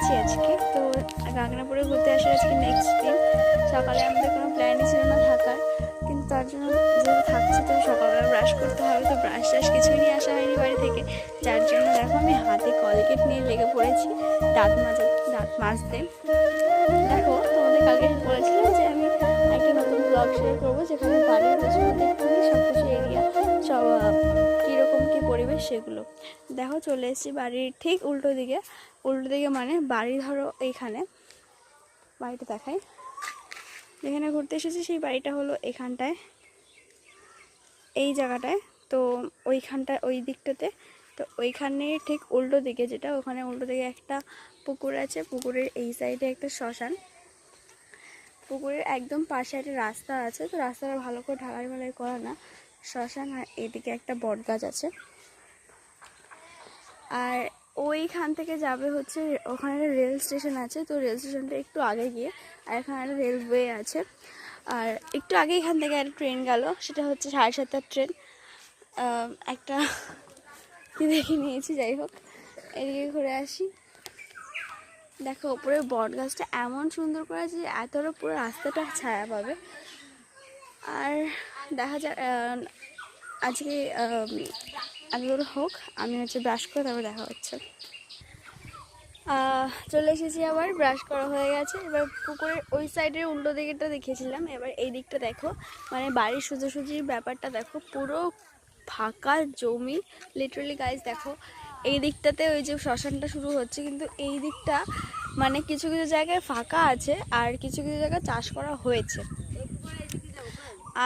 এসেছি আজকে। তো গাগনাপুরে ঘুরতে আসার আজকে নেক্সট দিন। সকালে আমাদের কোনো প্ল্যানই ছিল না থাকার, কিন্তু তার জন্য যেহেতু থাকছি তো সকালবেলা ব্রাশ করতে হবে, তো ব্রাশ টাশ কিছুই নিয়ে আসা হয়নি বাড়ি থেকে। যার জন্য দেখো আমি হাতে কলগেট নিয়ে লেগে পড়েছি দাঁত মাজতে। দেখো তোমাদের কালকে বলেছিলাম যে আমি একটা নতুন ব্লগ শেয়ার করবো, যেখানে বাড়ির পেছনে দেখতে সব কিছু এরিয়া সব কীরকম কী পরিবেশ সেগুলো। দেখো চলে এসেছি বাড়ির ঠিক উল্টো দিকে মানে বাড়ি ধরো এইখানে বাড়িটা দেখাই, যেখানে ঘুরতে এসেছি সেই বাড়িটা হলো এখানটায়, এই জায়গাটায়। তো ওইখানটায় ওই দিকটাতে, তো ওইখানে ঠিক উল্টো দিকে যেটা, ওখানে উল্টো দিকে একটা পুকুর আছে, পুকুরের এই সাইডে একটা শ্মশান, পুকুরের একদম পাশে একটা রাস্তা আছে। তো রাস্তাটা ভালো করে ঢালাই মালাই করা না, শ্মশান আর এদিকে একটা বট গাছ আছে। আর ওইখান থেকে যাবে হচ্ছে, ওখানে একটা রেল স্টেশন আছে, তো রেল স্টেশনটা একটু আগে গিয়ে, আর এখানে একটা রেলওয়ে আছে। আর একটু আগে এখান থেকে একটা ট্রেন গেল, সেটা হচ্ছে 7:30টার ট্রেন। একটা কি দেখে নিয়েছি, যাই হোক এদিকে ঘুরে আসি। দেখো ওপরে বট গাছটা এমন সুন্দর করে যে এতটা পুরো রাস্তাটা ছায়া পাবে। আর দেখা যাক আজকে এতদূর হোক, আমি হচ্ছে ব্রাশ করে তারপর দেখা হচ্ছে। চলে এসেছি, আবার ব্রাশ করা হয়ে গেছে। এবার পুকুরের ওই সাইডের উল্টো দিকটা দেখিয়েছিলাম, এবার এই দিকটা দেখো, মানে বাড়ির সোজাসুজির ব্যাপারটা দেখো, পুরো ফাঁকা জমি লিটারালি গাইজ। দেখো এই দিকটাতে ওই যে শ্মশানটা শুরু হচ্ছে, কিন্তু এই দিকটা মানে কিছু কিছু জায়গায় ফাঁকা আছে আর কিছু কিছু জায়গায় চাষ করা হয়েছে।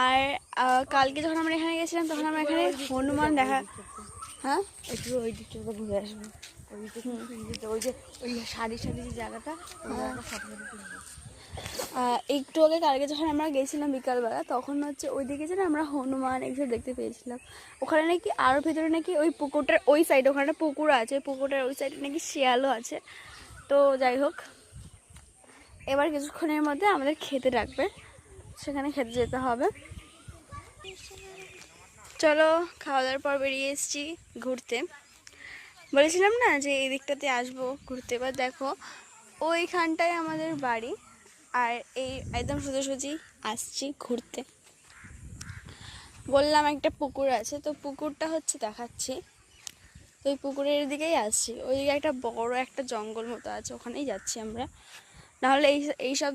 আর কালকে যখন আমরা এখানে গেছিলাম তখন আমরা এখানে হনুমান দেখা, হ্যাঁ একটু ওই দিকটা ঘুরে আসবো। ওই যে ওই সারি সারি যে জায়গাটা, একটু আগে কালকে যখন আমরা গেছিলাম বিকালবেলা, তখন হচ্ছে ওই দিকে যে আমরা হনুমান এগুলো দেখতে পেয়েছিলাম। ওখানে নাকি আরও ভেতরে নাকি ওই পুকুরটার ওই সাইডে, ওখানে একটা পুকুর আছে, পুকুরটার ওই সাইডে নাকি শিয়ালও আছে। তো যাই হোক, এবার কিছুক্ষণের মধ্যে আমাদের খেতে ডাকবে, সেখানে খেতে যেতে হবে। চলো, খাওয়া দাওয়ার পর বেরিয়ে এসেছি ঘুরতে। বলেছিলাম না যে এই দিকটাতে আসবো ঘুরতে। এবার দেখো ওইখানটায় আমাদের বাড়ি, আর এই একদম সোজাসুজি আসছি ঘুরতে। বললাম একটা পুকুর আছে, তো পুকুরটা হচ্ছে দেখাচ্ছি। তো ওই পুকুরের দিকেই আসছি, ওইদিকে একটা বড় একটা জঙ্গল মতো আছে, ওখানেই যাচ্ছি আমরা। নাহলে এইসব